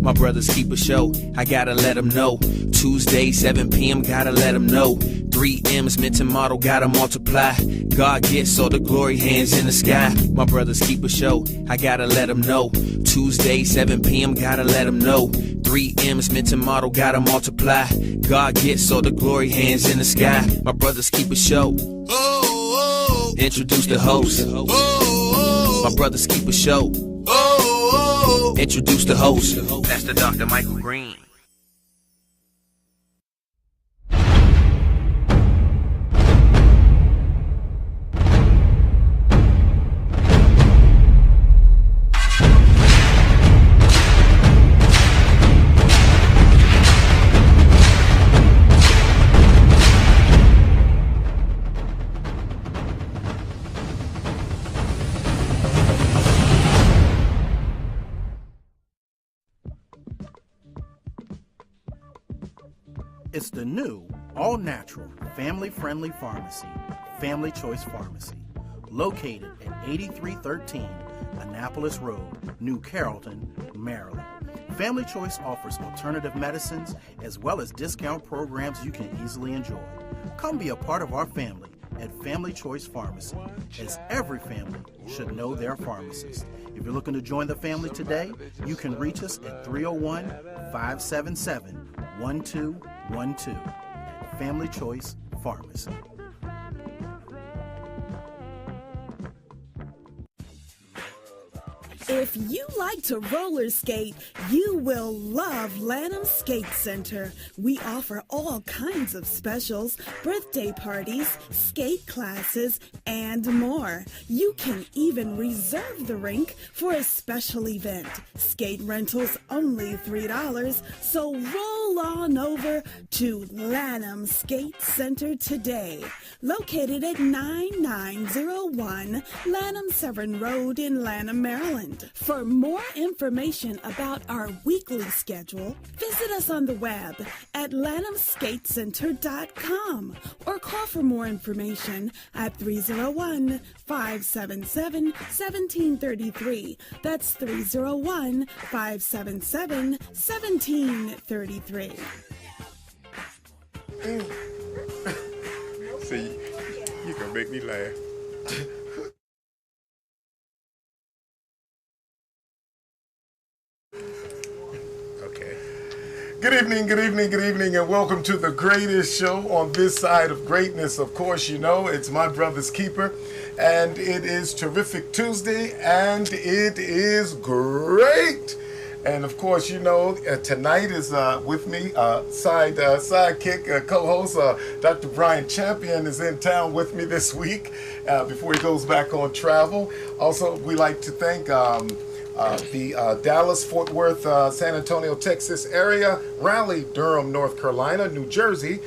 My brothers keep a show, I gotta let them know. Tuesday, 7 p.m., gotta let them know. 3 M's meant to model, gotta multiply. God gets all the glory, hands in the sky. My brothers keep a show, I gotta let them know. Tuesday, 7 p.m., gotta let them know. 3 M's meant to model, gotta multiply. God gets all the glory, hands in the sky. My brothers keep a show. Introduce the host. My brothers keep a show. Introduce the host. Pastor Dr. Michael Green. It's the new, all-natural, family-friendly pharmacy, Family Choice Pharmacy, located at 8313 Annapolis Road, New Carrollton, Maryland. Family Choice offers alternative medicines as well as discount programs you can easily enjoy. Come be a part of our family at Family Choice Pharmacy, as every family should know their pharmacist. If you're looking to join the family today, you can reach us at 301-577-1212 at Family Choice Pharmacy. If you like to roller skate, you will love Lanham Skate Center. We offer all kinds of specials, birthday parties, skate classes, and more. You can even reserve the rink for a special event. Skate rentals only $3, so roll on over to Lanham Skate Center today. Located at 9901 Lanham Severn Road in Lanham, Maryland. For more information about our weekly schedule, visit us on the web at lanhamskatecenter.com or call for more information at 301-577-1733. That's 301-577-1733. See, you can make me laugh. Okay. Good evening, and welcome to the greatest show on this side of greatness. Of course, you know, it's my brother's keeper, and it is Terrific Tuesday, and it is great. And of course, you know, tonight is with me, sidekick, co-host, Dr. Bryan Champion is in town with me this week before he goes back on travel. Also, we like to thank the Dallas, Fort Worth, San Antonio, Texas area, Raleigh, Durham, North Carolina, New Jersey,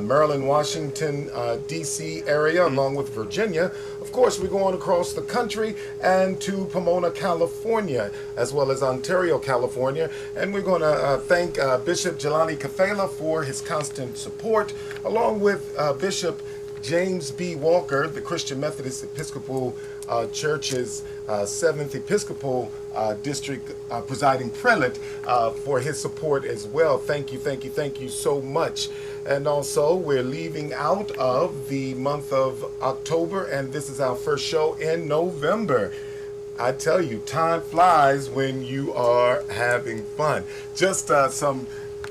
Maryland, Washington, D.C. area, along with Virginia. Of course, we're going across the country and to Pomona, California, as well as Ontario, California. And we're going to thank Bishop Jelani Kafela for his constant support, along with Bishop James B. Walker, the Christian Methodist Episcopal Church's 7th Episcopal District presiding prelate, for his support as well. Thank you so much. And also, we're leaving out of the month of October, and this is our first show in November. I tell you, time flies when you are having fun. Just some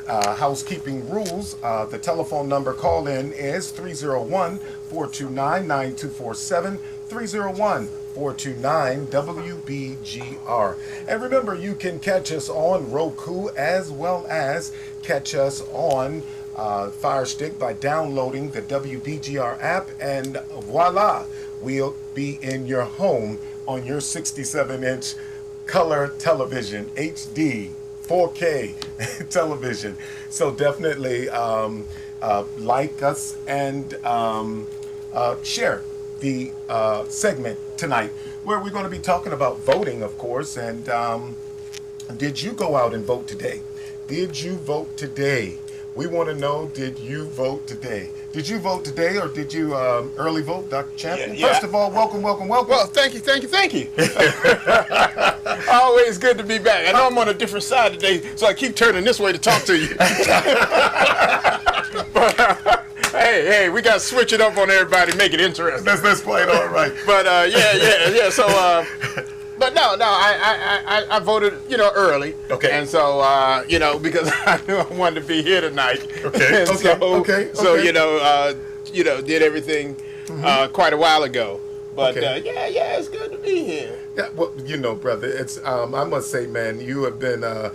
housekeeping rules. The telephone number call in is 301-429-9247, 301-429 WBGR. And remember, you can catch us on Roku as well as catch us on Fire Stick by downloading the WBGR app, and voila, we'll be in your home on your 67-inch color television, HD, 4K television. So definitely like us and share the segment tonight, where we're going to be talking about voting, of course. And did you go out and vote today? Did you vote today? We want to know, did you vote today? Did you vote today, or did you early vote, Dr. Champion? Yeah. First of all, welcome. Well, thank you. Always good to be back. I know I'm on a different side today, so I keep turning this way to talk to you. But, hey, we got to switch it up on everybody, make it interesting. That's quite all right. But yeah. So, but no, I voted, early. Okay. And so, because I knew I wanted to be here tonight. Okay. And Okay. So, did everything quite a while ago. But Okay. yeah, it's good to be here. Yeah, well, brother, it's I must say, man, you have been a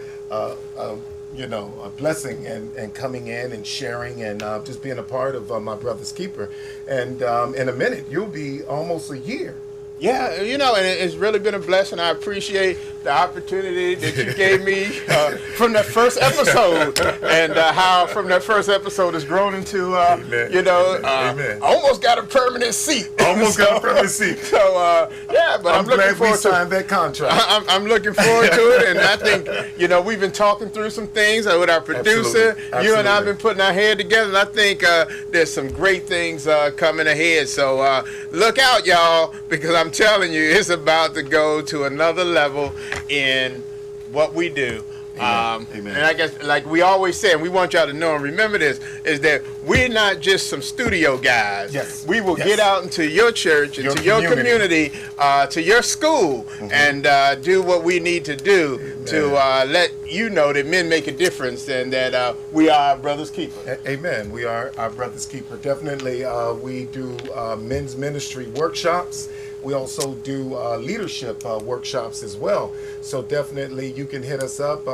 blessing and coming in and sharing and just being a part of my brother's keeper. And in a minute, you'll be almost a year. Yeah, and it's really been a blessing. I appreciate the opportunity that you gave me from that first episode, and how from that first episode has grown into, Amen. I almost got a permanent seat. Got a permanent seat. So, but I'm looking glad we forward to signed that contract. I'm looking forward to it, and I think, we've been talking through some things with our producer. Absolutely. You and I have been putting our head together, and I think there's some great things coming ahead. So look out, y'all, because I'm telling you, it's about to go to another level in what we do. Amen. And I guess, like we always say, and we want y'all to know and remember this, is that we're not just some studio guys. Yes. We will Yes. get out into your church, into your community, to your school, and do what we need to do to let you know that men make a difference and that we are our brother's keeper. Amen. We are our brother's keeper. Definitely, we do men's ministry workshops. We also do leadership workshops as well. So definitely you can hit us up,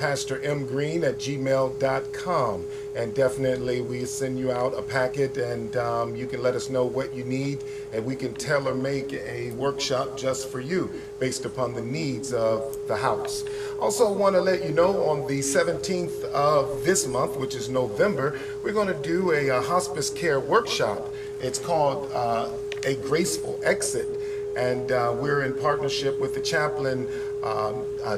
pastormgreen@gmail.com. And definitely we send you out a packet, and you can let us know what you need, and we can tailor make a workshop just for you based upon the needs of the house. Also want to let you know, on the 17th of this month, which is November, we're going to do a hospice care workshop. It's called A Graceful Exit, and we're in partnership with the chaplain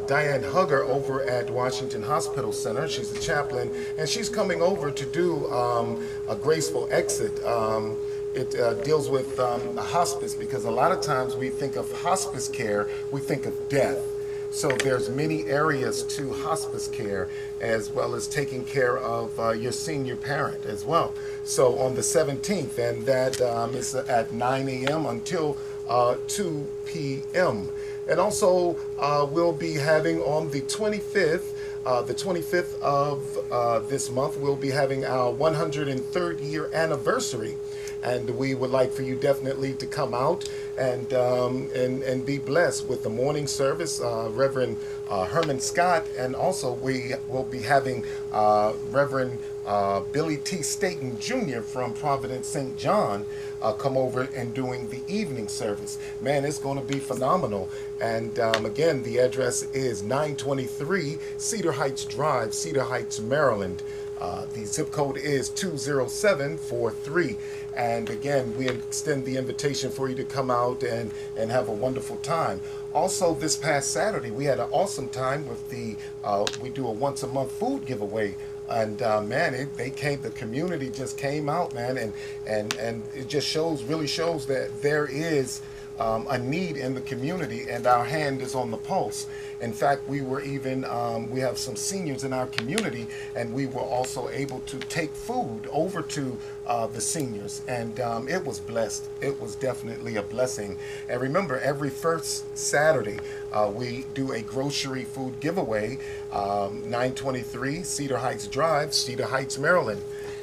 Diane Hugger over at Washington Hospital Center. She's the chaplain, and she's coming over to do a graceful exit. It deals with hospice, because a lot of times we think of hospice care, we think of death. So there's many areas to hospice care, as well as taking care of your senior parent as well. So on the 17th, and that is at 9 a.m. until 2 p.m. And also we'll be having on the 25th of this month, we'll be having our 103rd year anniversary. And we would like for you definitely to come out and be blessed with the morning service, Reverend Herman Scott, and also we will be having Reverend Billy T. Staten Jr. from Providence St. John come over and doing the evening service. Man, it's going to be phenomenal. And again, the address is 923 Cedar Heights Drive, Cedar Heights, Maryland. The zip code is 20743. And again, we extend the invitation for you to come out and have a wonderful time. Also, this past Saturday, we had an awesome time with we do a once a month food giveaway. And man, the community just came out, man, and it just really shows that there is a need in the community, and our hand is on the pulse. In fact, we were even, we have some seniors in our community, and we were also able to take food over to the seniors, and it was blessed. It was definitely a blessing. And remember, every first Saturday, we do a grocery food giveaway, 923 Cedar Heights Drive, Cedar Heights, Maryland.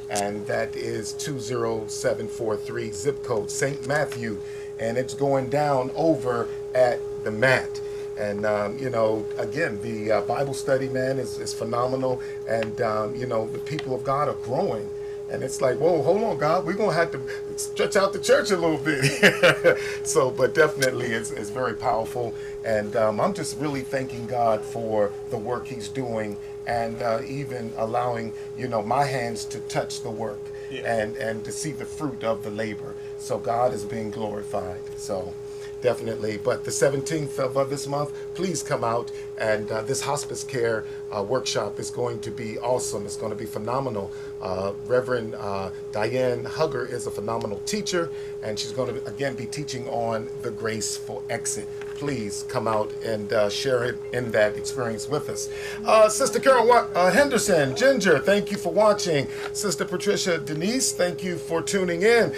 And that is 20743, zip code St. Matthew. And it's going down over at the mat. And, again, the Bible study, man, is phenomenal. And, the people of God are growing. And it's like, whoa, hold on, God, we're going to have to stretch out the church a little bit. But definitely it's very powerful. And I'm just really thanking God for the work he's doing, and even allowing, my hands to touch the work. Yeah. And to see the fruit of the labor. So God is being glorified. So definitely. But the 17th of this month, please come out. And this hospice care workshop is going to be awesome. It's going to be phenomenal. Reverend Diane Hugger is a phenomenal teacher, and she's going to, again, be teaching on the graceful exit. Please come out and share it in that experience with us. Sister Carol Henderson, Ginger, thank you for watching. Sister Patricia Denise, thank you for tuning in.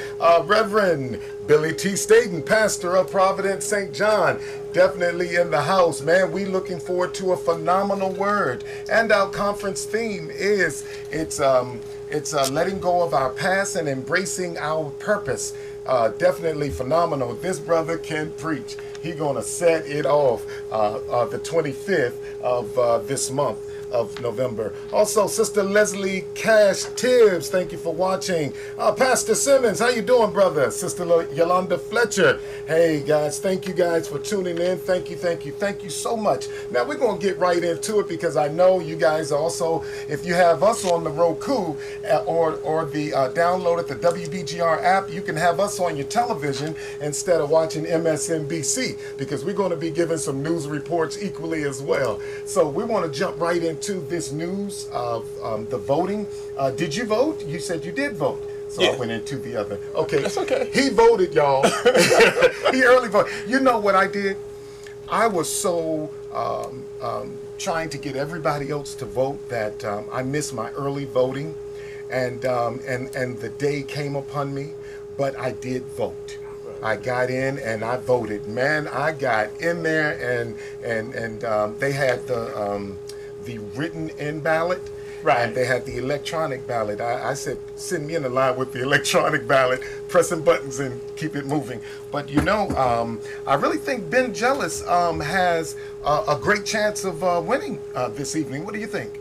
Reverend Billy T. Staten, pastor of Providence St. John, definitely in the house. Man, we looking forward to a phenomenal word. And our conference theme is, it's letting go of our past and embracing our purpose. Definitely phenomenal. This brother can preach. He's going to set it off the 25th of this month of November. Also, Sister Leslie Cash Tibbs, thank you for watching. Pastor Simmons, how you doing, brother? Sister Yolanda Fletcher, hey guys, thank you guys for tuning in. Thank you so much. Now we're going to get right into it, because I know you guys also, if you have us on the Roku or the downloaded the WBGR app, you can have us on your television instead of watching MSNBC, because we're going to be giving some news reports equally as well. So we want to jump right into this news of the voting. Did you vote? You said you did vote. So yeah. I went into the other. Okay. That's okay. He voted, y'all. He early voted. You know what I did? I was so trying to get everybody else to vote that I missed my early voting, and the day came upon me, but I did vote. I got in and I voted. Man, I got in there, and they had the written in ballot, right, and they had the electronic ballot. I said, send me in the line with the electronic ballot, pressing buttons and keep it moving. But you know, I really think Ben Jealous has a great chance of winning this evening. What do you think?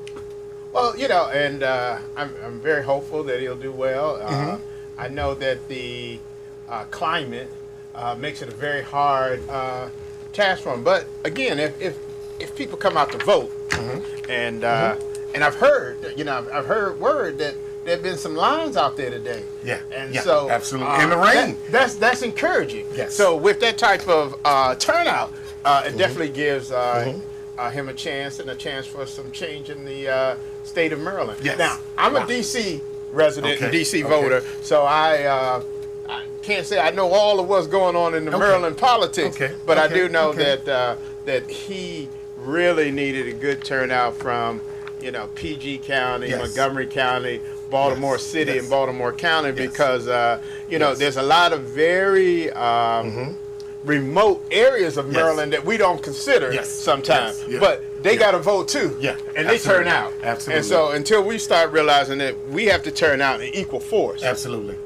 Well, you know, and I'm very hopeful that he'll do well. I know that the climate makes it a very hard task for him. But again, if people come out to vote, and I've heard, you know, I've heard word that there have been some lines out there today. Yeah, and so absolutely in the rain. That's encouraging. Yes. So with that type of turnout, it definitely gives him a chance, and a chance for some change in the state of Maryland. Yes. Now I'm a DC resident, and DC voter, so I can't say I know all of what's going on in the Maryland politics, but I do know that he really needed a good turnout from, you know, PG County, Montgomery County, Baltimore City, and Baltimore County, because you know, there's a lot of very remote areas of Maryland that we don't consider sometimes, but they got to vote too, and they turn out. Absolutely. And so until we start realizing that we have to turn out in equal force. Absolutely.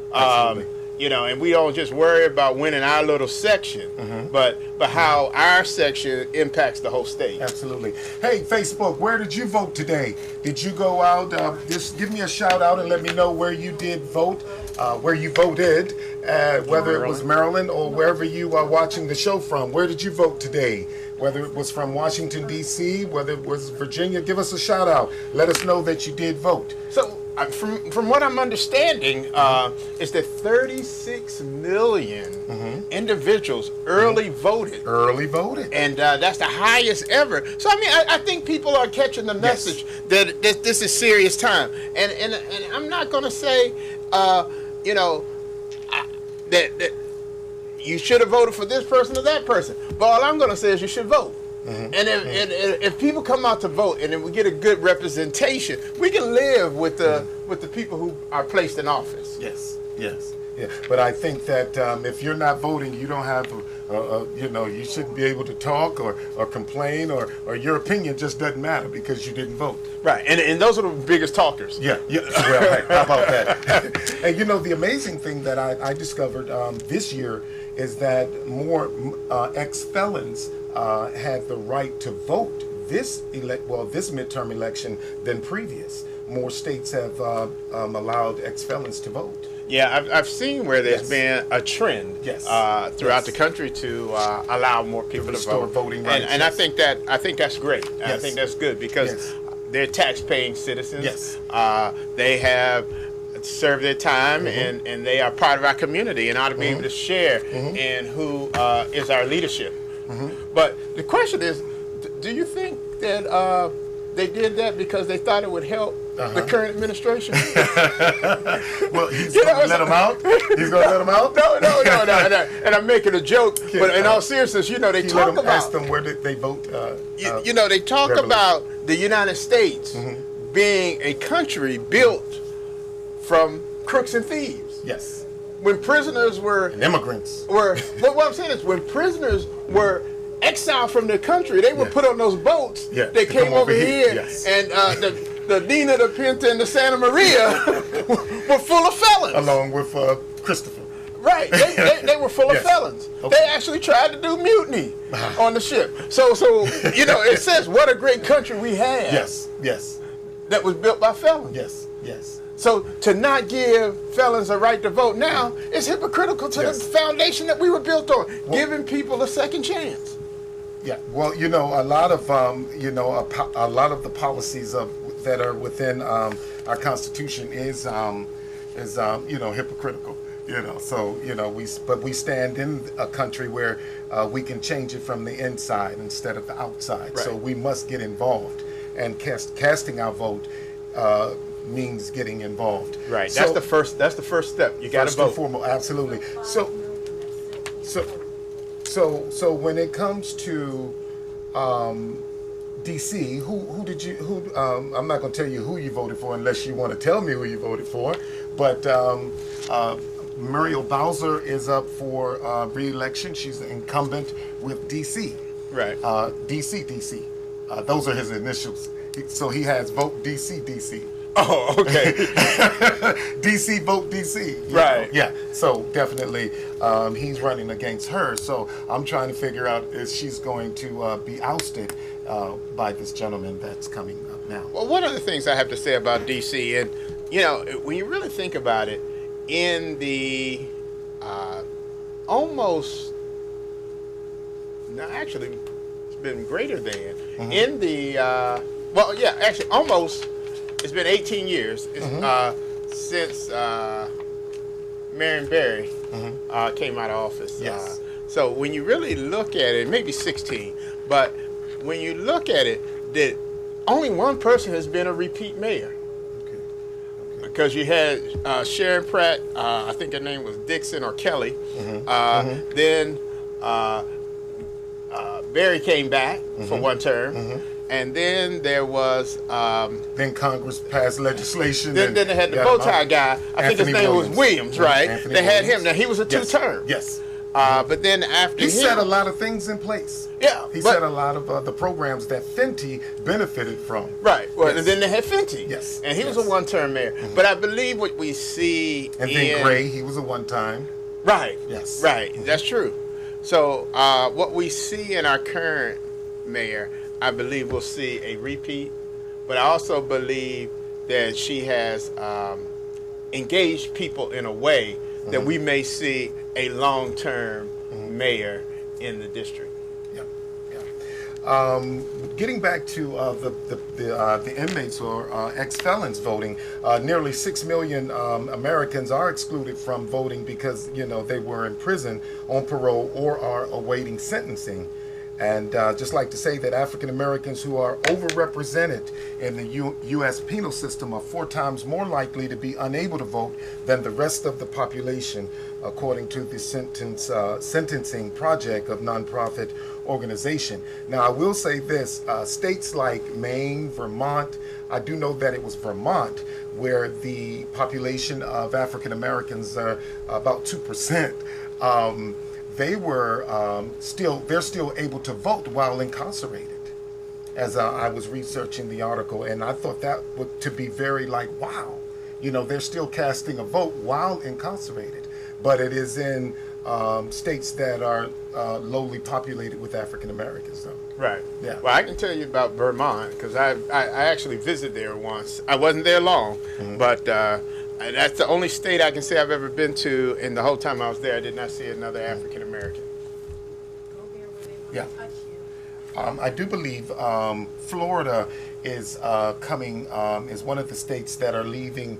You know, and we don't just worry about winning our little section, but how our section impacts the whole state. Absolutely. Hey, Facebook, where did you vote today? Did you go out? Just give me a shout out and let me know where you did vote, where you voted, whether it was Maryland or wherever you are watching the show from. Where did you vote today? Whether it was from Washington, D.C., whether it was Virginia, give us a shout out. Let us know that you did vote. So, from what I'm understanding, is that 36 million individuals early voted. Early voted. And that's the highest ever. So, I mean, I think people are catching the message that this is serious time. And I'm not going to say, you know, that you should have voted for this person or that person. But all I'm going to say is you should vote. And if people come out to vote, and then we get a good representation, we can live with the people who are placed in office. Yes. Yeah. But I think that if you're not voting, you don't have, you know, you shouldn't be able to talk or complain, or your opinion just doesn't matter because you didn't vote. Right. And those are the biggest talkers. Yeah. Well, right. How about that? And you know, the amazing thing that I discovered this year is that more ex-felons had the right to vote this midterm election than previous. More states have allowed ex-felons to vote. Yeah, I've seen where there's been a trend throughout the country to allow more people to vote. Voting rights. And I think that's great. I think that's good because they're tax-paying citizens. They have serve their time, and they are part of our community and ought to be able to share in who is our leadership. But the question is, do you think that they did that because they thought it would help the current administration? Well, he's going to let them out? He's going to let them out? No. And I'm making a joke, but in all seriousness, they talk about... Ask them where did they vote? They talk about the United States being a country built from crooks and thieves. Yes. When prisoners were... And immigrants. But what I'm saying is, when prisoners were exiled from their country, they were put on those boats that came over here, and the Nina, the Pinta, and the Santa Maria were full of felons. Along with Christopher. Right, they were full of felons. Okay. They actually tried to do mutiny on the ship. So it says what a great country we have. Yes. That was built by felons. Yes. So to not give felons a right to vote now is hypocritical to the foundation that we were built on, giving people a second chance. Yeah, well, a lot of a lot of the policies that are within our Constitution is hypocritical. But we stand in a country where we can change it from the inside instead of the outside. Right. So we must get involved, and casting our vote means getting involved. Right. That's the first step. You got to vote. First and foremost, absolutely. So when it comes to DC, I'm not going to tell you who you voted for unless you want to tell me who you voted for, but Muriel Bowser is up for re-election. She's the incumbent with DC. Right. DC. Those are his initials. So he has vote DC. Oh, okay. DC, vote DC. Right. Yeah. So definitely he's running against her. So I'm trying to figure out if she's going to be ousted by this gentleman that's coming up now. Well, one of the things I have to say about DC, and when you really think about it, in the actually it's been greater than in the almost. It's been 18 years since Marion Barry came out of office. Yes. So when you really look at it, maybe 16, but when you look at it, that only one person has been a repeat mayor. Okay. Because you had Sharon Pratt, I think her name was Dixon or Kelly. Then Barry came back for one term. And then there was... then Congress passed legislation. Then they had the bow tie guy. I think his name was Williams, right? Anthony they had Williams. him. Now, he was a two-term. Yes. But then after he set a lot of things in place. Yeah. He set a lot of the programs that Fenty benefited from. Right. Well, and then they had Fenty. Yes. And he was a one-term mayor. But I believe what we see And then Gray, he was a one-time. Right. Yes. Right. That's true. So what we see in our current mayor, I believe we'll see a repeat, but I also believe that she has engaged people in a way that we may see a long-term mayor in the district. Getting back to the inmates or ex-felons voting, nearly 6 million Americans are excluded from voting because they were in prison on parole or are awaiting sentencing. And just like to say that African Americans who are overrepresented in the U.S. penal system are 4 times more likely to be unable to vote than the rest of the population, according to the sentencing project of nonprofit organization. Now, I will say this, states like Maine, Vermont, I do know that it was Vermont where the population of African Americans are about 2%. They're still able to vote while incarcerated, as I was researching the article, and I thought that to be very wow, they're still casting a vote while incarcerated, but it is in states that are lowly populated with African Americans, though. Right. Yeah. Well, I can tell you about Vermont because I actually visited there once. I wasn't there long, but that's the only state I can say I've ever been to, and the whole time I was there, I did not see another African American. Yeah. I do believe Florida is coming, is one of the states that are leaving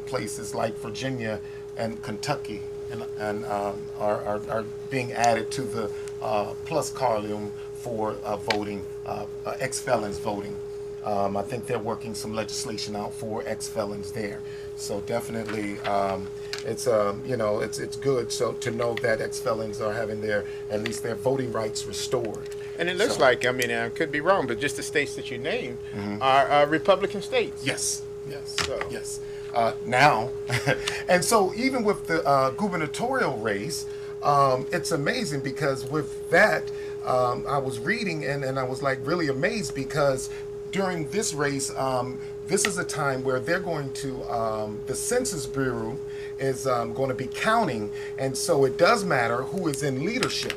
places like Virginia and Kentucky and are being added to the plus column for voting, ex-felons voting. I think they're working some legislation out for ex-felons there. So definitely, it's it's good to know that ex-felons are having at least their voting rights restored. And it looks like, I mean, I could be wrong, but just the states that you named are Republican states. Yes. So. Yes. Now, and so even with the gubernatorial race, it's amazing because with that, I was reading and I was like really amazed because during this race, this is a time where they're going to, the Census Bureau is going to be counting, and so it does matter who is in leadership.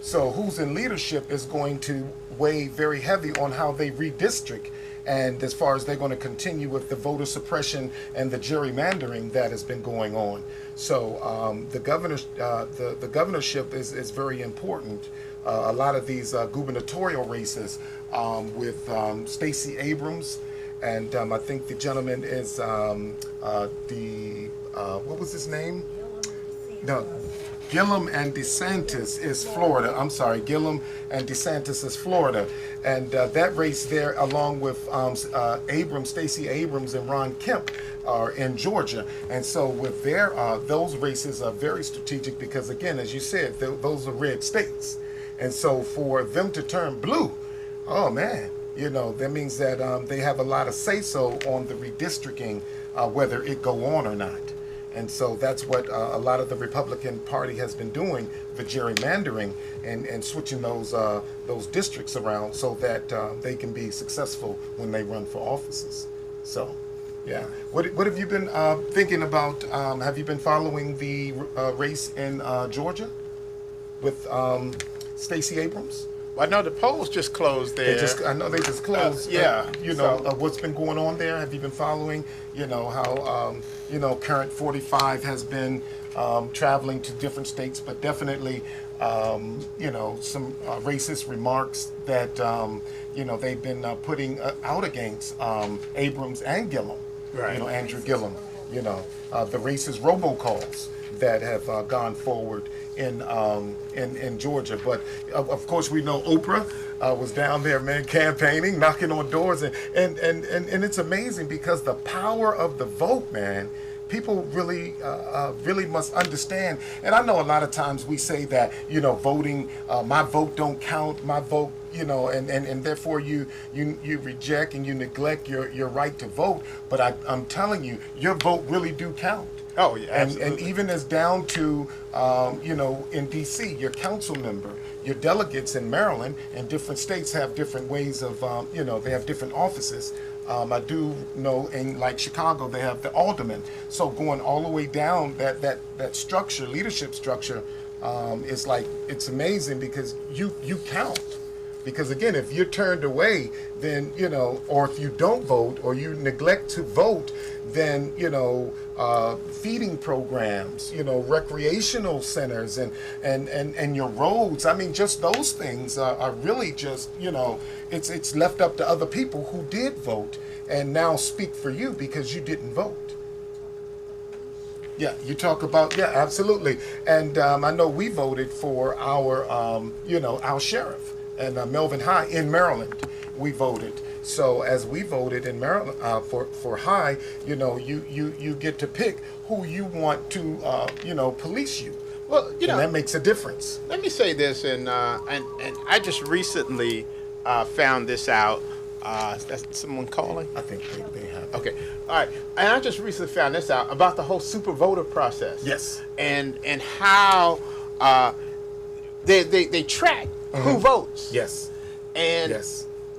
So who's in leadership is going to weigh very heavy on how they redistrict, and as far as they're going to continue with the voter suppression and the gerrymandering that has been going on. So the governorship is very important. A lot of these gubernatorial races with Stacey Abrams, and I think the gentleman is what was his name? No, Gillum and DeSantis is Florida. I'm sorry, Gillum and DeSantis is Florida. And that race there, along with Stacey Abrams and Ron Kemp, are in Georgia. And so with those races are very strategic because, again, as you said, those are red states. And so for them to turn blue, oh man, that means that they have a lot of say-so on the redistricting, whether it go on or not. And so that's what a lot of the Republican Party has been doing, the gerrymandering and switching those districts around so that they can be successful when they run for offices. So, yeah. What have you been thinking about? Have you been following the race in Georgia with Stacey Abrams? Well, I know the polls just closed there. I know they just closed. What's been going on there? Have you been following? How Current 45 has been traveling to different states, but definitely, some racist remarks that they've been putting out against Abrams and Gillum. Right. Andrew Gillum. The racist robocalls that have gone forward in Georgia. But of course we know Oprah was down there, man, campaigning, knocking on doors, and it's amazing because the power of the vote, man, people really must understand. And I know a lot of times we say that, voting, my vote don't count, my vote, and therefore you reject and you neglect your right to vote. But I'm telling you, your vote really do count. Oh, yeah, absolutely. And even as down to, in D.C., your council member, your delegates in Maryland and different states have different ways of, they have different offices. I do know in like Chicago, they have the alderman. So going all the way down that structure, leadership structure, is like, it's amazing because you count. Because again, if you're turned away, then, or if you don't vote or you neglect to vote, then, feeding programs, recreational centers and your roads. I mean, just those things are really just, it's left up to other people who did vote and now speak for you because you didn't vote. Yeah, you talk about, yeah, absolutely. And I know we voted for our, our sheriff. And Melvin High in Maryland, we voted. So as we voted in Maryland for High, you get to pick who you want to, police you. Well, and that makes a difference. Let me say this, and I just recently found this out. That's someone calling? I think they have. Okay, all right. And I just recently found this out about the whole super voter process. Yes. And how they track who votes. Yes. And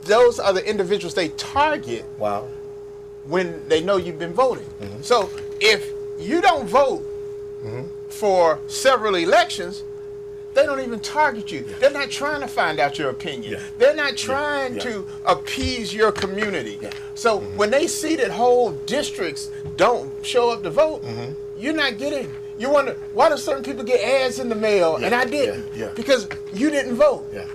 those are the individuals they target. Wow. When they know you've been voting. Mm-hmm. So if you don't vote for several elections, they don't even target you. Yeah. They're not trying to find out your opinion. Yeah. They're not trying to appease your community. Yeah. So when they see that whole districts don't show up to vote, you're not getting. You wonder, why do certain people get ads in the mail and I didn't? Yeah. Because you didn't vote. Yeah.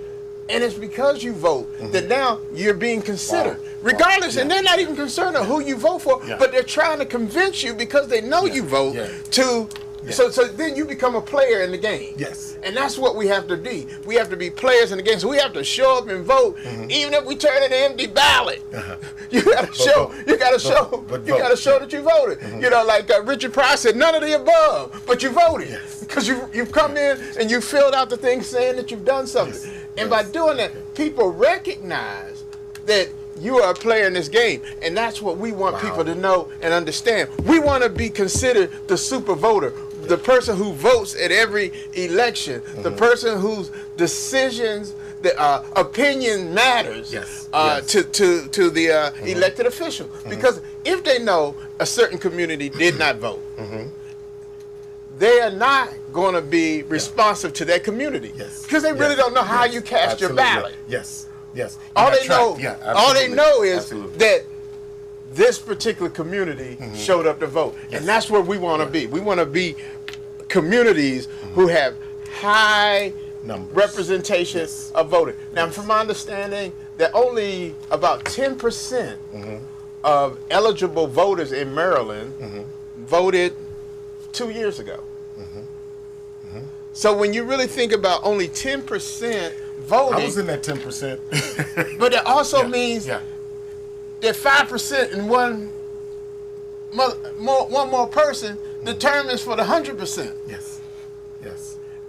And it's because you vote that now you're being considered. Regardless, and they're not even concerned of who you vote for, but they're trying to convince you because they know you vote to. So then you become a player in the game. Yes. And that's what we have to be. We have to be players in the game. So we have to show up and vote, even if we turn in an empty ballot. You gotta show. You gotta show. You gotta show that you voted. You know, like Richard Pryor said, none of the above, but you voted because you've come in and you filled out the thing saying that you've done something. And by doing that, people recognize that you are a player in this game, and that's what we want people to know and understand. We want to be considered the super voter, the person who votes at every election, the person whose decisions, the opinion matters to the elected official. Because if they know a certain community did not vote, they are not going to be responsive to their community because they really don't know how you cast your ballot. Yes. All they know is that this particular community showed up to vote, and that's where we want to be. We want to be communities who have high representation of voting. Now, from my understanding, that only about 10% of eligible voters in Maryland voted 2 years ago. So when you really think about only 10% voting, I was in that 10%. but it also means that 5% in one more person determines for the 100%. Yes.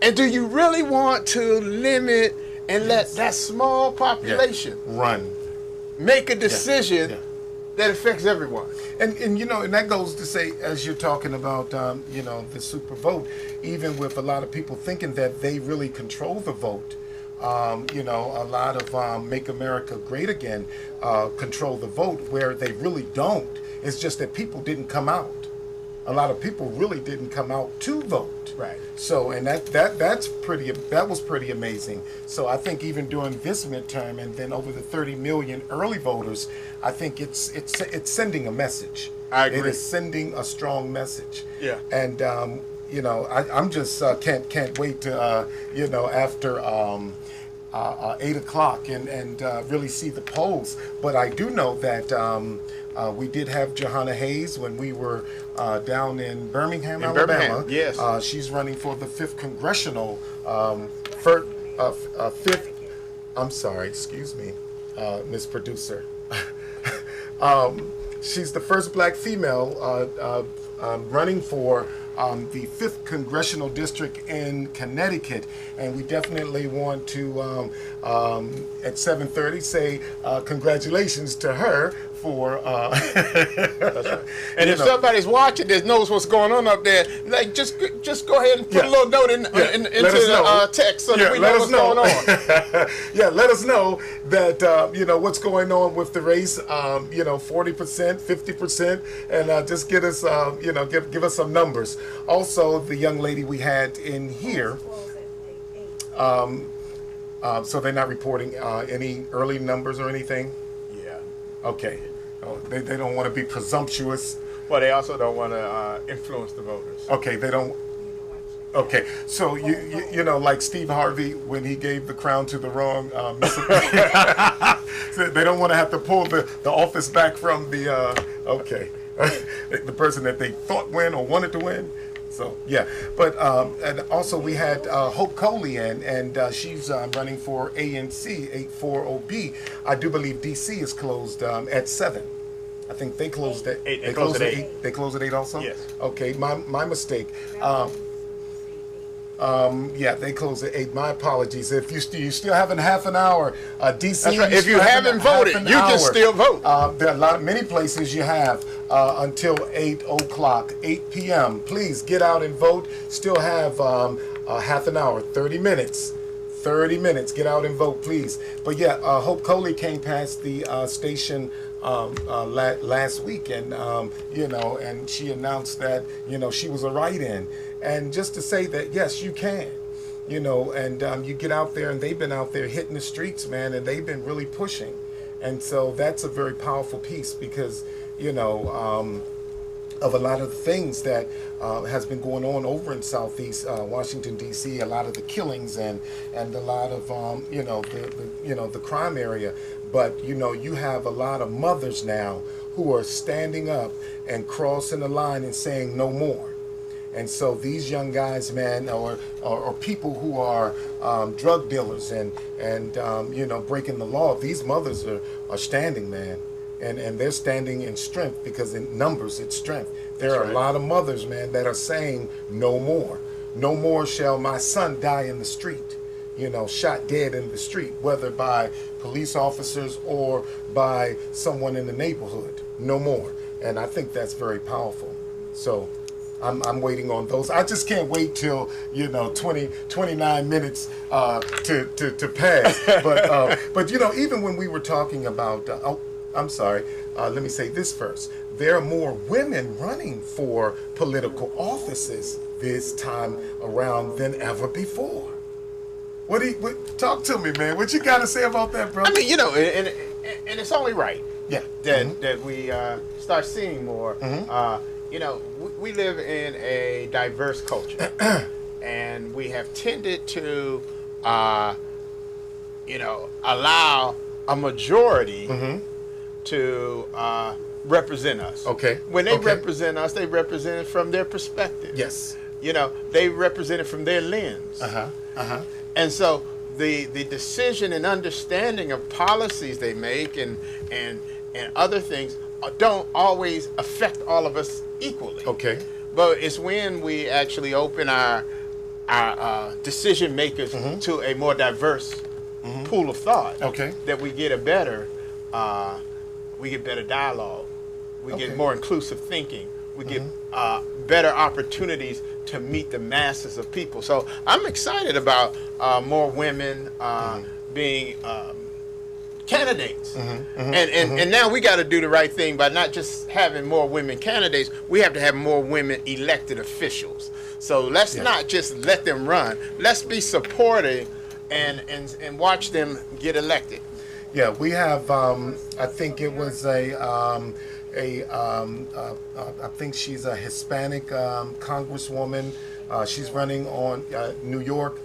And do you really want to limit and let that small population run, make a decision that affects everyone? And you know, and that goes to say, as you're talking about, you know, the super vote, even with a lot of people thinking that they really control the vote. You know, a lot of Make America Great Again control the vote, where they really don't. It's just that people didn't come out. A lot of people really didn't come out to vote. Right. So, and that was pretty amazing. So I think even during this midterm, and then over the 30 million early voters, I think it's sending a message. I agree. It is sending a strong message. Yeah. And you know, I'm just can't wait to you know, after 8 o'clock and really see the polls. But I do know that we did have Johanna Hayes when we were down in Birmingham, Alabama. Yes. She's running for the 5th congressional, 5th. I'm sorry, excuse me, Miss Producer. She's the first black female running for the 5th congressional district in Connecticut, and we definitely want to at 7:30 say congratulations to her for That's right. And if somebody's watching this, knows what's going on up there, like just go ahead and put a little note into the text so that we know what's going on. Let us know that you know what's going on with the race. You know, 40%, 50%, and just get us you know, give us some numbers. Also, the young lady we had in here. So they're not reporting any early numbers or anything? Yeah. Okay. Oh, they don't want to be presumptuous. Well, they also don't want to influence the voters. Okay, they don't. Okay, so you know, like Steve Harvey when he gave the crown to the wrong so they don't want to have to pull the office back from the the person that they thought win or wanted to win. So yeah, but and also we had Hope Coley and she's running for ANC 840B. I do believe DC is closed at 7. I think they closed at 8. They closed at 8. They closed at 8 also. Yes. Okay, my mistake. Yeah, they closed at 8. My apologies. If you still have half an hour, DC. That's right. If you haven't voted, you can still vote. There are many places you have until 8 o'clock, 8 p.m. Please get out and vote. Still have half an hour, 30 minutes. 30 minutes. Get out and vote, please. But yeah, Hope Coley came past the station last week, and you know, and she announced that, you know, she was a write-in. And just to say that, yes, you can, you know, and you get out there, and they've been out there hitting the streets, man, and they've been really pushing. And so that's a very powerful piece because, you know, of a lot of the things that has been going on over in Southeast Washington D.C. A lot of the killings and a lot of the crime area. But you have a lot of mothers now who are standing up and crossing the line and saying no more. And so these young guys, man, or people who are drug dealers and breaking the law, these mothers are standing, man. And they're standing in strength, because in numbers it's strength. There are a lot of mothers, man, that are saying no more. No more shall my son die in the street, shot dead in the street, whether by police officers or by someone in the neighborhood. No more. And I think that's very powerful. So I'm waiting on those. I just can't wait till 29 minutes to pass. But even when we were talking about I'm sorry. Let me say this first. There are more women running for political offices this time around than ever before. Talk to me, man. What you got to say about that, brother? I mean, and it's only right. Yeah. That we start seeing more. We live in a diverse culture, and we have tended to, allow a majority to represent us. Okay. When they represent us, they represent it from their perspective. Yes. They represent it from their lens. And so the decision and understanding of policies they make and other things don't always affect all of us equally. Okay. But it's when we actually open our decision makers to a more diverse pool of thought that we get a better dialogue. We get more inclusive thinking. We get better opportunities to meet the masses of people. So I'm excited about more women being candidates. And now we got to do the right thing by not just having more women candidates. We have to have more women elected officials. So let's not just let them run. Let's be supportive and watch them get elected. Yeah, we have. I think it was I think she's a Hispanic congresswoman. She's running on New York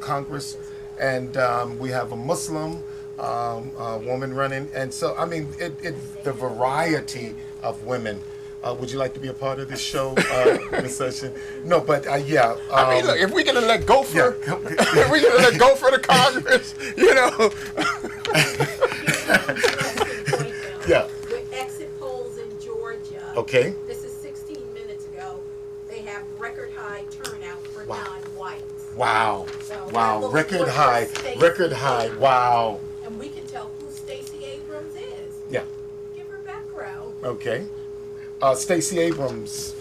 Congress, and we have a Muslim woman running. And so, I mean, the variety of women. Would you like to be a part of this show, Ms. Session? No, but yeah. I mean, look, if we're gonna let go for, if we're gonna let go for the Congress, Yeah. With exit polls in Georgia. Okay. This is 16 minutes ago. They have record high turnout for non-whites. Wow. So wow. Record high. Record high. Wow. And we can tell who Stacey Abrams is. Yeah. Give her background. Okay. Stacey Abrams.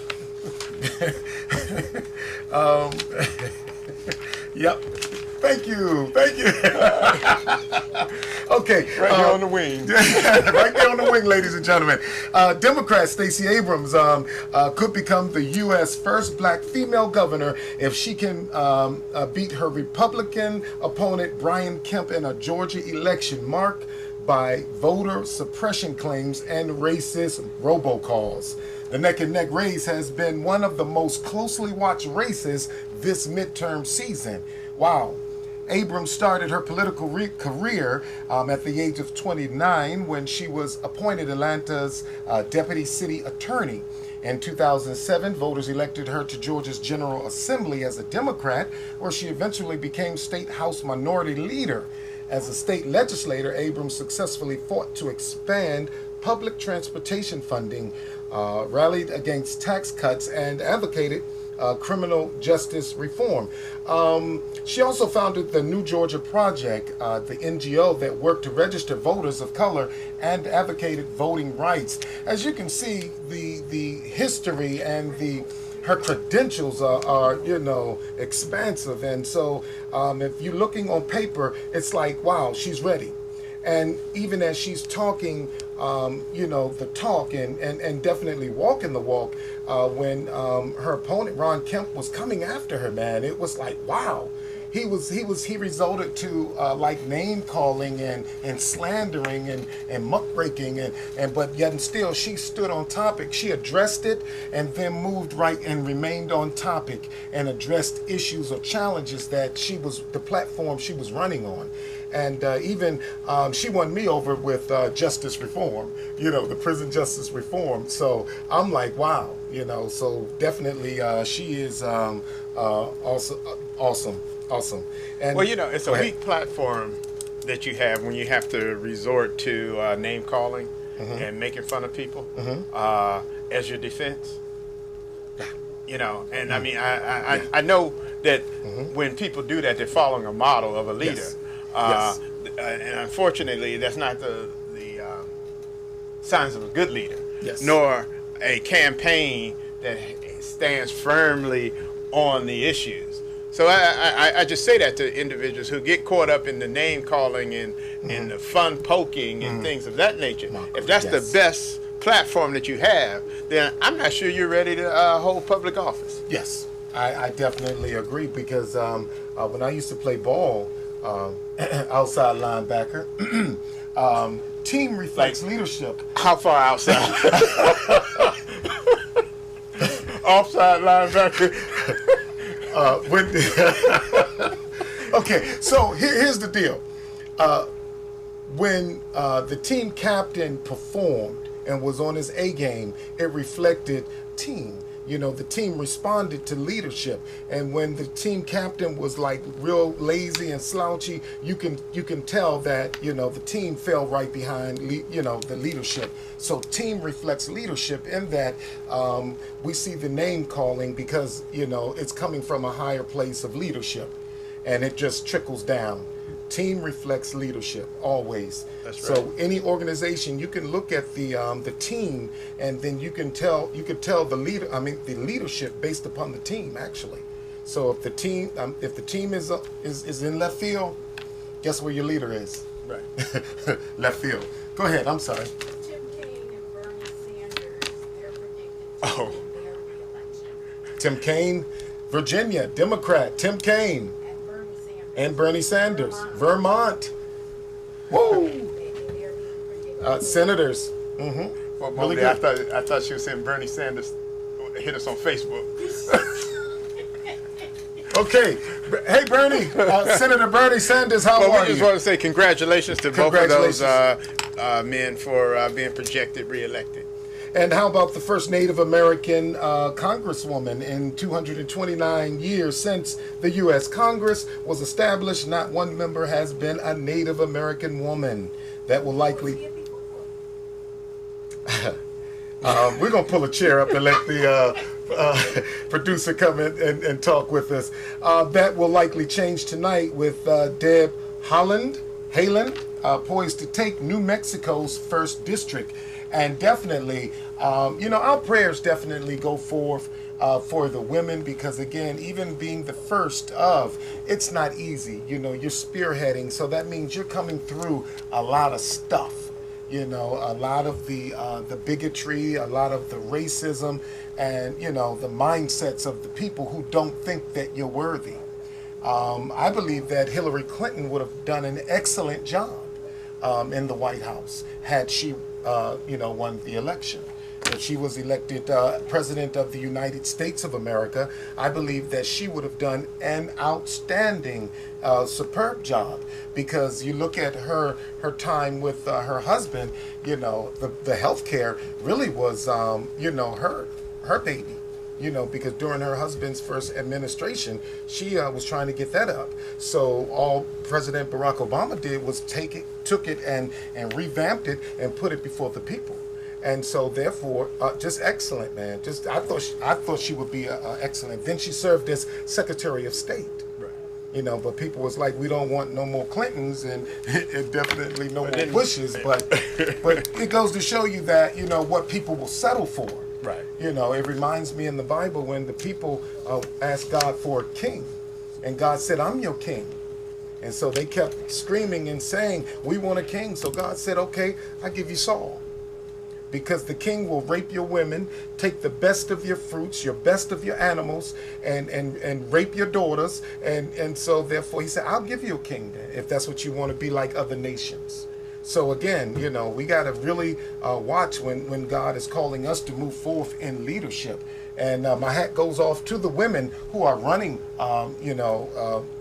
Yep. Thank you. Okay. Right here on the wing. Right there on the wing, ladies and gentlemen. Democrat Stacey Abrams could become the U.S. first black female governor if she can beat her Republican opponent Bryan Kemp in a Georgia election marked by voter suppression claims and racist robocalls. The neck-and-neck race has been one of the most closely watched races this midterm season. Wow. Abrams started her political career at the age of 29 when she was appointed Atlanta's deputy city attorney. In 2007, voters elected her to Georgia's General Assembly as a Democrat, where she eventually became State House Minority Leader. As a state legislator, Abrams successfully fought to expand public transportation funding, rallied against tax cuts, and advocated criminal justice reform. She also founded the New Georgia Project, the NGO that worked to register voters of color and advocated voting rights. As you can see, the history and her credentials are expansive. And so if you're looking on paper, it's like, wow, she's ready. And even as she's talking, the talk and definitely walking the walk, when her opponent, Ron Kemp, was coming after her, man, it was like, wow. he resorted to like name calling and slandering and muckraking but yet and still she stood on topic. She addressed it and then moved right and remained on topic and addressed issues or challenges that the platform she was running on. And even she won me over with justice reform, the prison justice reform. So I'm like, wow, so definitely she is also awesome. And well, it's a weak platform that you have when you have to resort to name calling and making fun of people as your defense. And I mean, I know that when people do that, they're following a model of a leader. Yes. And unfortunately, that's not the signs of a good leader, yes. nor a campaign that stands firmly on the issues. So I just say that to individuals who get caught up in the name calling and the fun poking and things of that nature. If that's the best platform that you have, then I'm not sure you're ready to hold public office. Yes, I definitely agree because when I used to play ball, outside linebacker, team reflects leadership. How far outside? Offside linebacker. Okay, so here's the deal. When the team captain performed and was on his A game, it reflected team. The team responded to leadership, and when the team captain was like real lazy and slouchy, you can tell that the team fell right behind the leadership. So team reflects leadership in that we see the name calling because it's coming from a higher place of leadership, and it just trickles down. Team reflects leadership always. That's right. So any organization, you can look at the team, and then you could tell the leadership based upon the team actually. So if the team is in left field, guess where your leader is? Right. Left field. Go ahead. I'm sorry. Tim Kaine and Bernie Sanders, they're predicted to win their re-election. Tim Kaine, Virginia, Democrat. Tim Kaine. And Bernie Sanders, Vermont. Whoa! Senators. For Really I good. thought she was saying Bernie Sanders hit us on Facebook. Okay. Hey, Bernie. Senator Bernie Sanders, how Well, are we just you? want to say congratulations to both of those men for being projected re-elected. And how about the first Native American congresswoman in 229 years since the U.S. Congress was established? Not one member has been a Native American woman. That will likely... we're going to pull a chair up and let the producer come in and talk with us. That will likely change tonight with Deb Haaland, poised to take New Mexico's 1st district. And definitely, our prayers definitely go forth for the women because, again, even being the first of, it's not easy. You're spearheading, so that means you're coming through a lot of stuff. A lot of the bigotry, a lot of the racism, and, the mindsets of the people who don't think that you're worthy. I believe that Hillary Clinton would have done an excellent job in the White House had she won the election. If she was elected President of the United States of America, I believe that she would have done an outstanding, superb job. Because you look at her time with her husband, the health care really was, her baby. Because during her husband's first administration, she was trying to get that up. So all President Barack Obama did was took it and revamped it and put it before the people. And so therefore, just excellent, man. I thought she would be excellent. Then she served as Secretary of State. Right. But people was like, we don't want no more Clintons and definitely no more Bushes. But it goes to show you that, what people will settle for. Right. It reminds me in the Bible when the people asked God for a king, and God said, I'm your king. And so they kept screaming and saying, we want a king. So God said, okay, I give you Saul. because the king will rape your women, take the best of your fruits, your best of your animals, and rape your daughters. And so therefore he said, I'll give you a king then, if that's what you want to be like other nations. So again, you know, we got to really watch when God is calling us to move forth in leadership. And my hat goes off to the women who are running,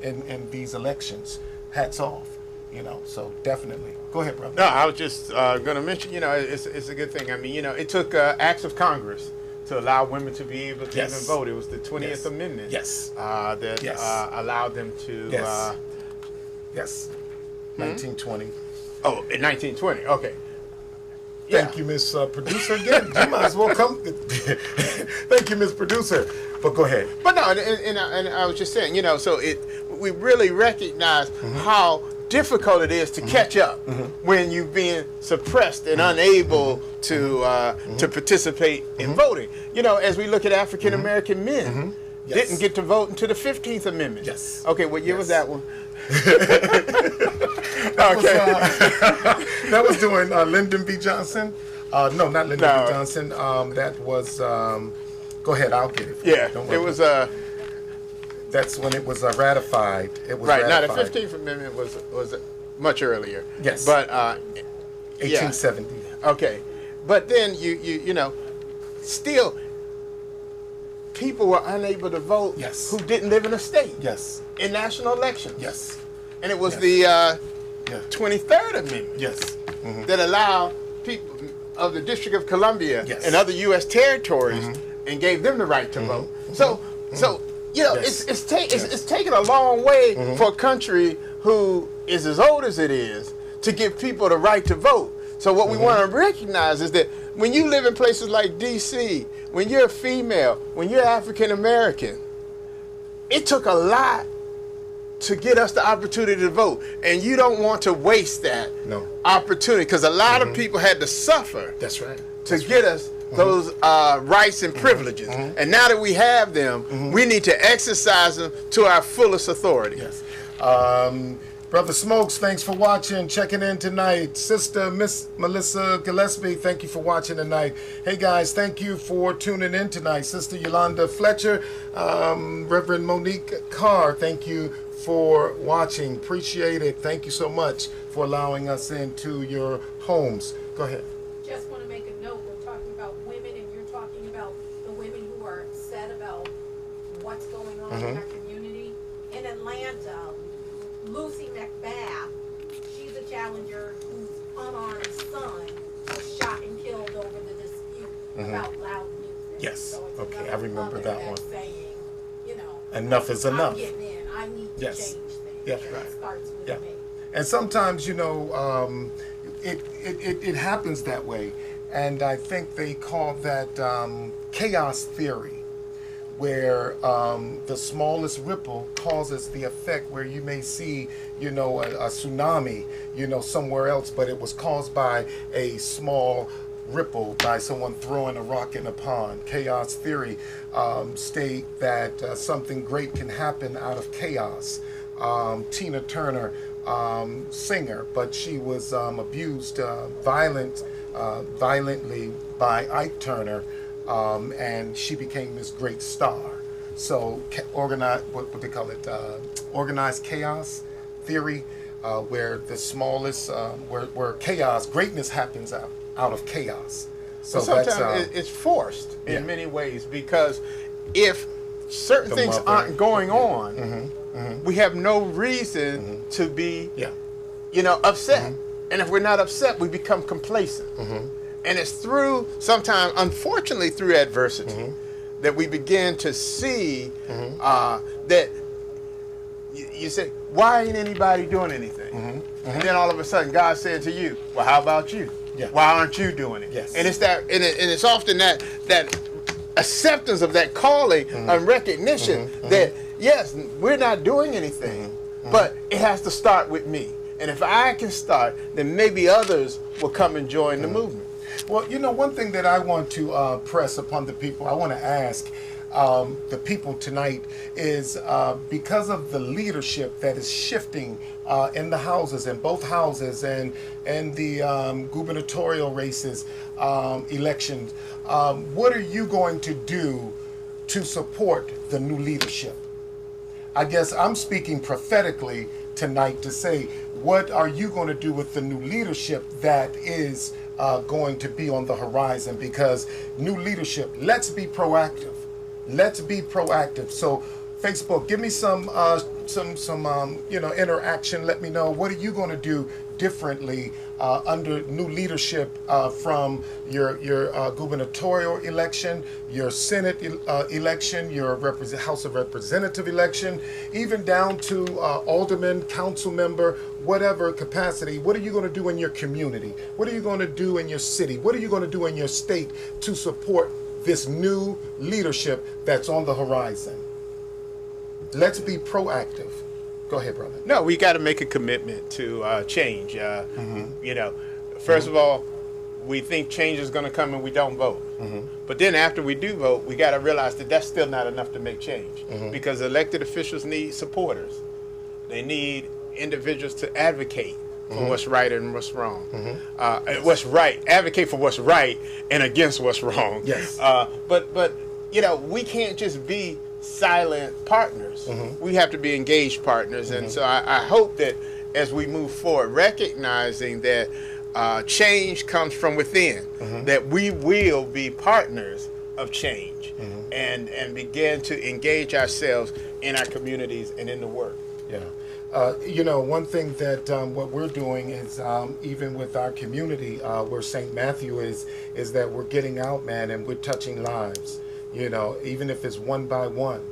in these elections. Hats off, you know, so definitely. Go ahead, brother. No, I was just going to mention, you know, it's a good thing. I mean, you know, it took acts of Congress to allow women to be able to even vote. It was the 20th Amendment that allowed them to... Yes. 1920. Oh, in 1920. Okay. Thank you, Miss Producer. Again, you might as well come. Thank you, Miss Producer. But go ahead. But no, and I was just saying, you know, so we really recognize how difficult it is to catch up when you've been suppressed and unable to participate in voting. You know, as we look at African American men, didn't get to vote until the 15th Amendment. Yes. Okay, what year was that one? That was during Lyndon B. Johnson. No, not Lyndon B. Johnson. That was. Go ahead, I'll get it. Yeah, it was. That's when it was ratified. It was right. Ratified. Now the 15th Amendment was much earlier. Yes. But 1870. Okay, but then you know, still. People were unable to vote who didn't live in a state in national elections. Yes. And it was the 23rd Amendment that allowed people of the District of Columbia and other U.S. territories and gave them the right to vote. So you know, it's taken a long way for a country who is as old as it is to give people the right to vote. So what we want to recognize is that when you live in places like D.C., when you're a female, when you're African American, it took a lot to get us the opportunity to vote. And you don't want to waste that opportunity, because a lot of people had to suffer to get us those rights and privileges. And now that we have them, we need to exercise them to our fullest authority. Yes. Brother Smokes, thanks for watching, checking in tonight. Sister Miss Melissa Gillespie, thank you for watching tonight. Hey guys, thank you for tuning in tonight. Sister Yolanda Fletcher, Reverend Monique Carr, thank you for watching. Appreciate it. Thank you so much for allowing us into your homes. Go ahead. Just want to make a note. We're talking about women, and you're talking about the women who are upset about what's going on in our community. In Atlanta, Lucy McBath, she's a challenger whose unarmed son was shot and killed over the dispute about loud music. Yes. So okay, I remember that one. Saying, you know, enough is enough. I'm getting in. I need to change things. Yes, and right. It starts with me. And sometimes, you know, it happens that way. And I think they call that chaos theory, where the smallest ripple causes the effect where you may see, you know, a tsunami, you know, somewhere else, but it was caused by a small ripple, by someone throwing a rock in a pond. Chaos theory state that something great can happen out of chaos. Tina Turner, singer, but she was abused violently by Ike Turner. And she became this great star. So organized, what they call it, organized chaos theory, where the smallest, where chaos, greatness happens out of chaos. So sometimes it's forced in many ways, because if certain things aren't going on, we have no reason to be, you know, upset. And if we're not upset, we become complacent. And it's through, sometimes, unfortunately, through adversity, that we begin to see that you say, why ain't anybody doing anything? And then all of a sudden, God said to you, well, how about you? Why aren't you doing it? And it's that, and it's often that acceptance of that calling and recognition that, yes, we're not doing anything, but it has to start with me. And if I can start, then maybe others will come and join the movement. Well, you know, one thing that I want to press upon the people, I want to ask the people tonight is because of the leadership that is shifting in the houses, in both houses, and the gubernatorial races, elections. What are you going to do to support the new leadership? I guess I'm speaking prophetically tonight to say, what are you going to do with the new leadership that is going to be on the horizon? Because new leadership, let's be proactive. Let's be proactive. So Facebook, give me some interaction. Let me know, what are you going to do differently under new leadership from your gubernatorial election, your Senate election, your House of Representative election, even down to alderman, council member, whatever capacity. What are you going to do in your community? What are you going to do in your city? What are you going to do in your state to support this new leadership that's on the horizon? Let's be proactive. Go ahead, brother. No, we got to make a commitment to change. First of all, we think change is going to come and we don't vote. But then after we do vote, we got to realize that that's still not enough to make change, because elected officials need supporters. They need individuals to advocate for what's right and what's wrong. What's right, advocate for what's right and against what's wrong. Yes. But we can't just be silent partners. We have to be engaged partners. And so I hope that as we move forward, recognizing that change comes from within, that we will be partners of change and begin to engage ourselves in our communities and in the work. Yeah. One thing that what we're doing is, even with our community, where St. Matthew is that we're getting out, man, and we're touching lives. Even if it's one by one,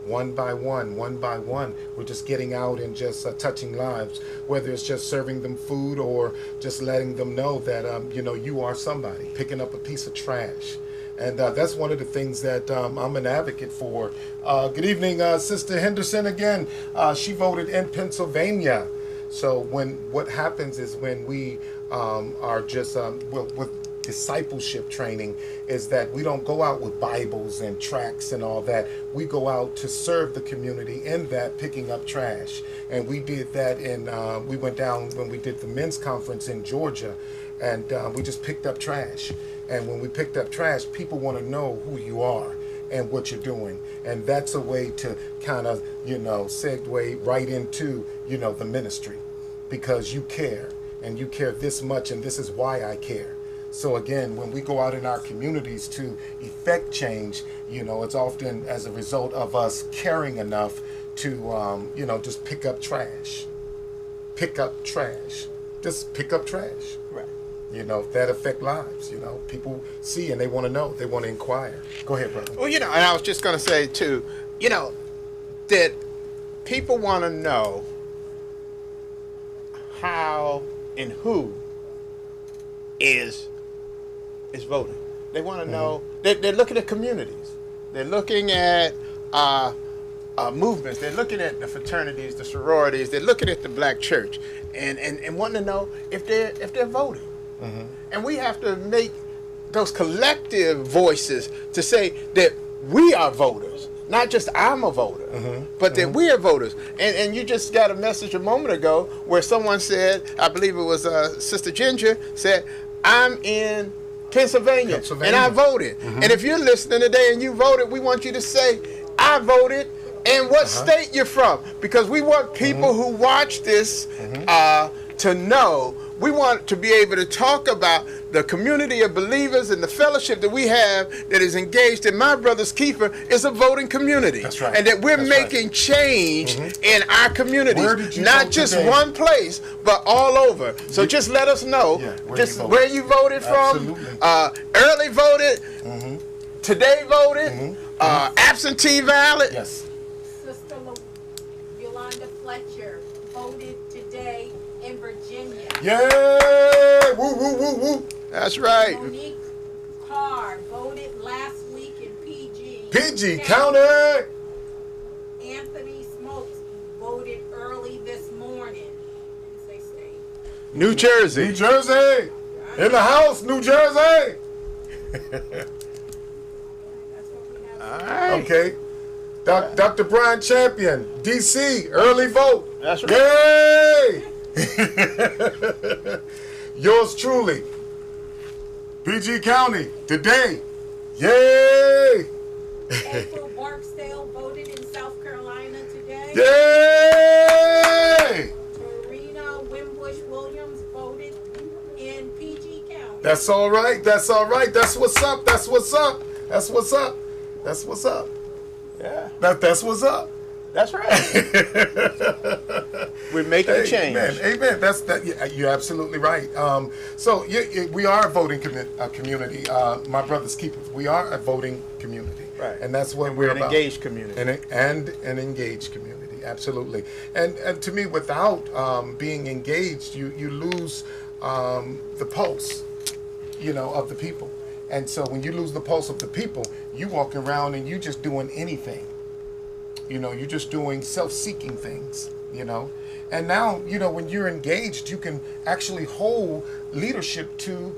we're just getting out and just touching lives, whether it's just serving them food or just letting them know that, you are somebody, picking up a piece of trash. And that's one of the things that I'm an advocate for. Good evening, Sister Henderson again. She voted in Pennsylvania. So what happens is when we are just, with discipleship training, is that we don't go out with Bibles and tracts and all that. We go out to serve the community in that, picking up trash. And we did that we went down when we did the men's conference in Georgia, and we just picked up trash. And when we picked up trash, people want to know who you are and what you're doing. And that's a way to kind of, segue right into, the ministry, because you care, and you care this much, and this is why I care. So again, when we go out in our communities to effect change, it's often as a result of us caring enough to, just pick up trash. Pick up trash. Just pick up trash. Right. That affect lives. People see and they want to know. They want to inquire. Go ahead, brother. Well, and I was just going to say, too, that people want to know how and who is voting. They want to know. They're looking at communities. They're looking at movements. They're looking at the fraternities, the sororities. They're looking at the black church, and wanting to know if they're voting. And we have to make those collective voices to say that we are voters, not just I'm a voter, but that we are voters. And you just got a message a moment ago where someone said, I believe it was Sister Ginger, said, I'm in Pennsylvania, and I voted. And if you're listening today and you voted, we want you to say, I voted, and what state you're from. Because we want people who watch this to know. We want to be able to talk about the community of believers and the fellowship that we have that is engaged in My Brother's Keeper is a voting community. That's right. And that we're making change in our communities. Not just one place, but all over. So just let us know where you voted from. Early voted, today voted, absentee ballot. Yes. Sister Yolanda Fletcher voted today in Virginia. Yay! Woo, woo, woo, woo. That's right. Monique Carr voted last week in PG. PG County. Anthony Smokes voted early this morning. Didn't say state. New Jersey. New Jersey. In the house, New Jersey. That's what we have. All right. Okay. Dr. Bryan Champion, DC, early vote. That's right. Yay! Yours truly, PG County, today. Yay! April Barksdale voted in South Carolina today. Yay! Tarina Wimbush Williams voted in PG County. That's all right. That's all right. That's what's up. That's what's up. That's what's up. That's what's up. Yeah. That's what's up. That's right. We're making a change. Amen. That's that. You're absolutely right. So we are a voting community. My brother's keepers. We are a voting community. Right. And that's what And we're an about. engaged community. And an engaged community. Absolutely. And to me, without being engaged, you lose the pulse, of the people. And so when you lose the pulse of the people, you walk around and you just doing anything. You're just doing self-seeking things, And now, when you're engaged, you can actually hold leadership to,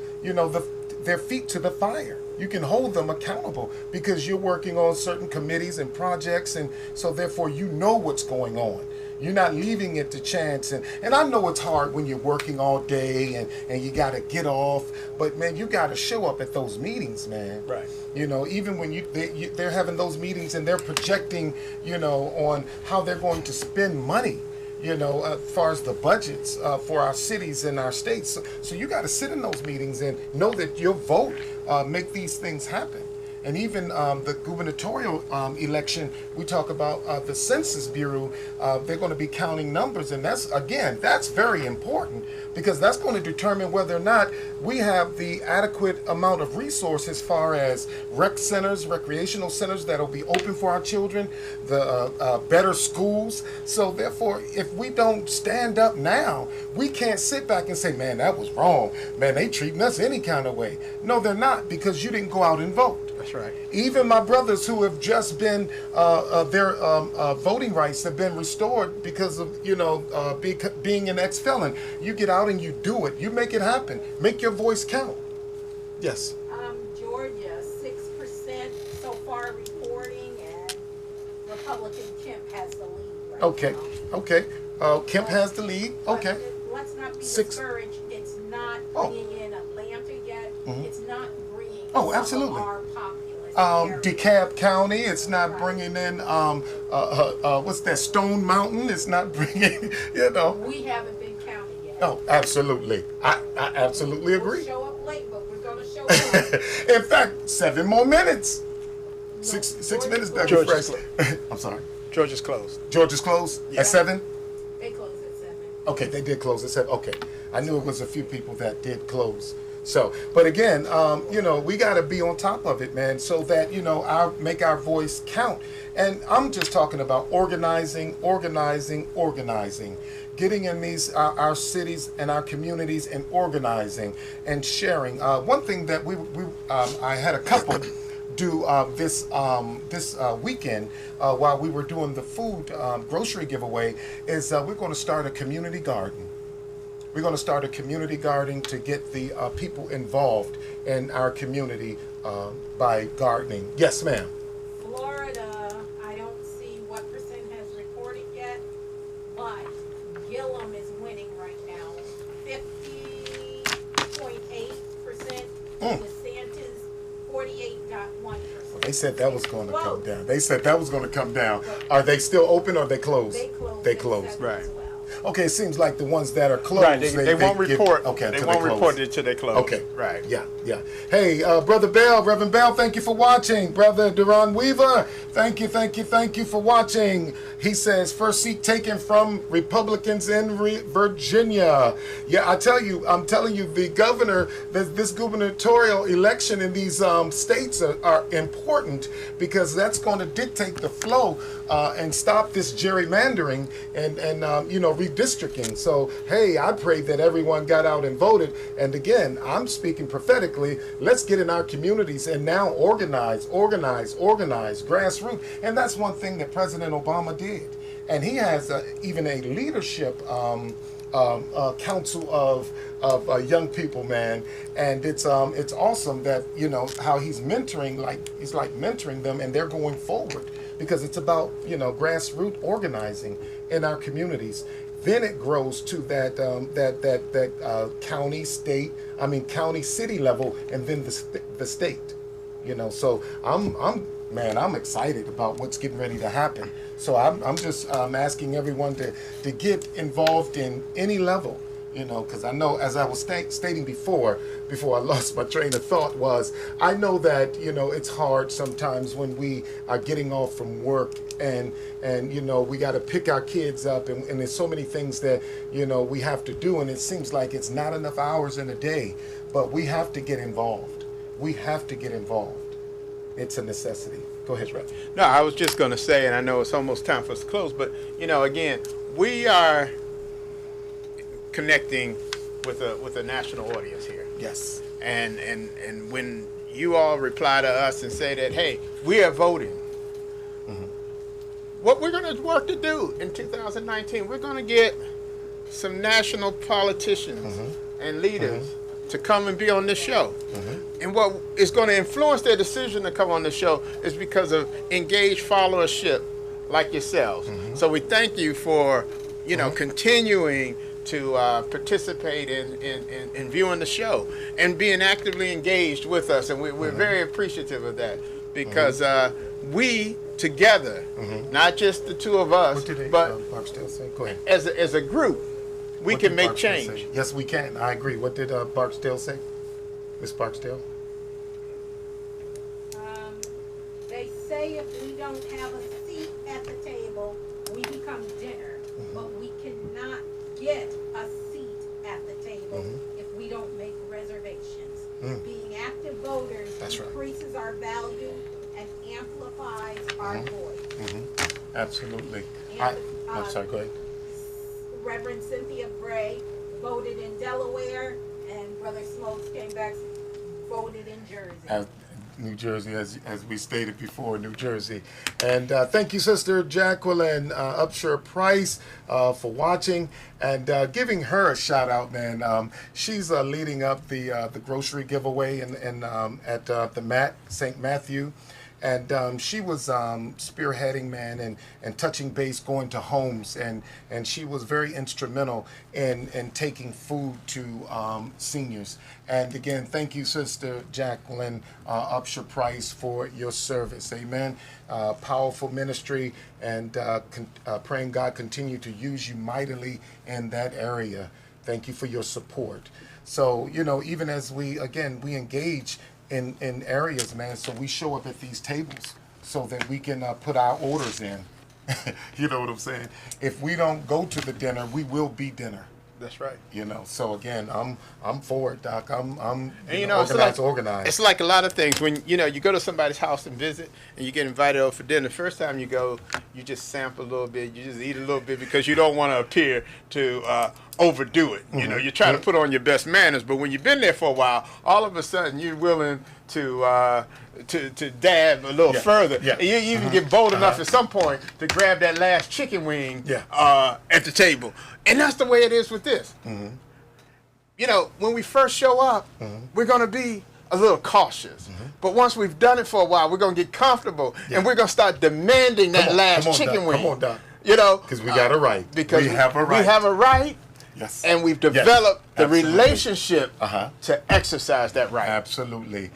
their feet to the fire. You can hold them accountable because you're working on certain committees and projects. And so therefore, what's going on. You're not leaving it to chance. And I know it's hard when you're working all day and you got to get off. But, man, you got to show up at those meetings, man. Right. Even when they're having those meetings and they're projecting, on how they're going to spend money, as far as the budgets for our cities and our states. So you got to sit in those meetings and know that your vote make these things happen. And even the gubernatorial election, we talk about the Census Bureau. They're going to be counting numbers. And that's very important because that's going to determine whether or not we have the adequate amount of resources as far as rec centers, recreational centers that will be open for our children, the better schools. So therefore, if we don't stand up now, we can't sit back and say, man, that was wrong. Man, they treating us any kind of way. No, they're not, because you didn't go out and vote. That's right. Even my brothers who have just been, their voting rights have been restored because of, being an ex-felon. You get out and you do it. You make it happen. Make your voice count. Yes. Georgia, 6% so far reporting, and Republican Kemp has the lead right Okay. now. Okay. Kemp has the lead. Okay. But let's not be 6. discouraged. It's not Oh. bringing in Atlanta yet. It's not bringing Oh, some absolutely. of our populace. DeKalb County, it's not bringing in, what's that, Stone Mountain? It's not bringing, We haven't been counted yet. Oh, absolutely. I absolutely agree. We'll show up late, but we're going to show up. In fact, 7 more minutes. Six minutes, Dr. Georgia's Fresh. I'm sorry. Georgia's closed. Georgia's closed at 7? They close at 7. Okay, they did close at 7. Okay. I knew it was a few people that did close. So, but again, we got to be on top of it, man, so that, make our voice count. And I'm just talking about organizing, getting in these, our cities and our communities and organizing and sharing. One thing that I had a couple do this weekend while we were doing the food grocery giveaway is we're going to start a community garden. We're going to start a community garden to get the people involved in our community by gardening. Yes, ma'am. Florida, I don't see what percent has reported yet, but Gillum is winning right now. 50.8%. DeSantis, 48.1%. They said that was going to come down. Are they still open or are they closed? They closed. They closed. Right. As well. Okay, it seems like the ones that are closed. Right, they won't report. Okay, they until won't close. report it until they close. Okay. Right. Yeah. Hey, Brother Bell, Reverend Bell, thank you for watching. Brother Duran Weaver, thank you for watching. He says, first seat taken from Republicans in Virginia. Yeah, I'm telling you, the governor, this gubernatorial election in these states are important because that's going to dictate the flow and stop this gerrymandering and redistricting. So, hey, I pray that everyone got out and voted. And again, I'm speaking prophetically. Let's get in our communities and now organize, grassroots. And that's one thing that President Obama did. And he has even a leadership council of young people, man. And it's awesome that, how he's mentoring, he's mentoring them and they're going forward. because it's about, grassroots organizing in our communities. Then it grows to that county, city level, and then the state. So I'm excited about what's getting ready to happen. So I'm just asking everyone to get involved in any level, because I know, as I was stating before I lost my train of thought, I know that, it's hard sometimes when we are getting off from work and we got to pick our kids up and there's so many things that, we have to do, and it seems like it's not enough hours in a day, but we have to get involved. It's a necessity. Go ahead, Brotha. No, I was just going to say, and I know it's almost time for us to close, but, again, we are connecting with a national audience here. Yes. And when you all reply to us and say that, hey, we are voting, what we're going to work to do in 2019, we're going to get some national politicians and leaders to come and be on this show. And what is going to influence their decision to come on the show is because of engaged followership like yourselves. So we thank you for, continuing to participate in viewing the show and being actively engaged with us. And we're very appreciative of that, because we together, not just the two of us, but Go ahead. as a group, we can make change. Say? Yes, we can. I agree. What did Barksdale say? Miss Barksdale? They say if we don't have a seat at the table, we become dinner. But we cannot get a seat at the table if we don't make reservations. Being active voters increases our value and amplifies our voice. Absolutely. And, I'm sorry, go ahead. Reverend Cynthia Bray voted in Delaware, and Brother Smokes came back, voted in Jersey. New Jersey, as we stated before, New Jersey. And thank you, Sister Jacqueline Upshur Price, for watching and giving her a shout out, man. She's leading up the grocery giveaway at the St. Matthew. And she was spearheading, man, and touching base, going to homes, and she was very instrumental in taking food to seniors. And again, thank you, Sister Jacqueline Upshur Price, for your service. Amen. Powerful ministry, and praying God continue to use you mightily in that area. Thank you for your support. So, even as we engage in areas, man, so we show up at these tables so that we can put our orders in. You know what I'm saying? If we don't go to the dinner, we will be dinner. That's right. So again, I'm for it, Doc. I'm organized. It's like a lot of things. When you go to somebody's house and visit, and you get invited over for dinner. First time you go, you just sample a little bit. You just eat a little bit because you don't want to appear to overdo it. You try to put on your best manners, but when you've been there for a while, all of a sudden you're willing to dab a little further. Yeah. And you even get bold enough at some point to grab that last chicken wing at the table. And that's the way it is with this. When we first show up, we're going to be a little cautious. But once we've done it for a while, we're going to get comfortable, and we're going to start demanding that last chicken wing. Come on, Doc. Because we got a right. Because we have a right. We have a right. Yes. And we've developed the relationship to exercise that right. Absolutely.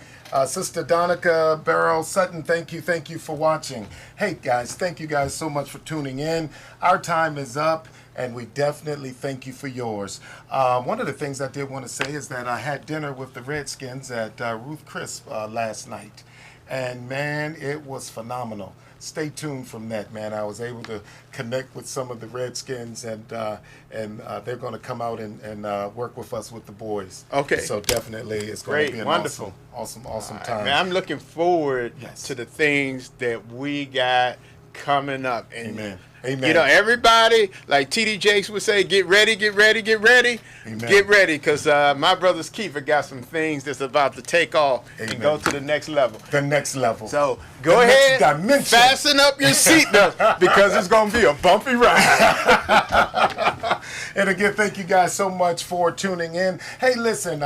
Sister Donica Barrow Sutton, thank you for watching. Hey guys, thank you guys so much for tuning in. Our time is up, and we definitely thank you for yours. One of the things I did want to say is that I had dinner with the Redskins at Ruth Crisp last night, and man, it was phenomenal. Stay tuned from that, man. I was able to connect with some of the Redskins, and they're going to come out and work with us with the boys. Okay. So definitely, it's going to be an wonderful, awesome time. Man, I'm looking forward to the things that we got coming up. And Amen. Everybody, like TD Jakes would say, get ready. Amen. Get ready, because my brother's keeper got some things that's about to take off and go to the next level. The next level. So go ahead, fasten up your seatbelt, because it's going to be a bumpy ride. And again, thank you guys so much for tuning in. Hey, listen,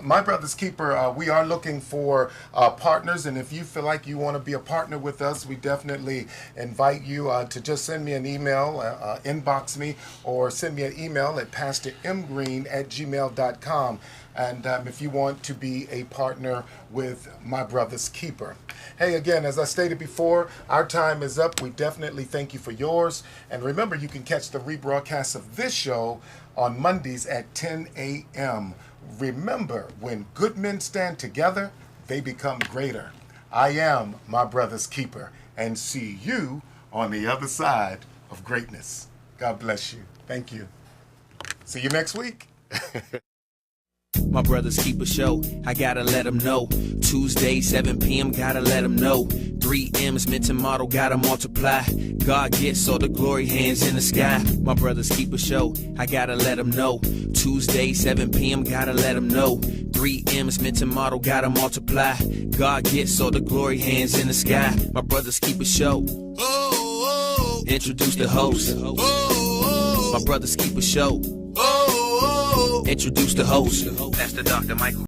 my brother's keeper, we are looking for partners, and if you feel like you want to be a partner with us, we definitely invite you to just send me an email, inbox me, or send me an email at pastormgreen@gmail.com. And if you want to be a partner with my brother's keeper. Hey, again, as I stated before, our time is up. We definitely thank you for yours. And remember, you can catch the rebroadcast of this show on Mondays at 10 a.m. Remember, when good men stand together, they become greater. I am my brother's keeper, and see you on the other side of greatness. God bless you. Thank you. See you next week. My brother's keeper show, I gotta let him know. Tuesday, 7 p.m., gotta let him know. 3 M's meant to model, gotta multiply. God gets all the glory, hands in the sky. My brother's keeper show, I gotta let him know. Tuesday, 7 p.m., gotta let him know. 3 M's meant to model, gotta multiply. God gets all the glory, hands in the sky. My brother's keeper show. Introduce the host. My brother's keeper show. Introduce the host. That's the Dr. Michael.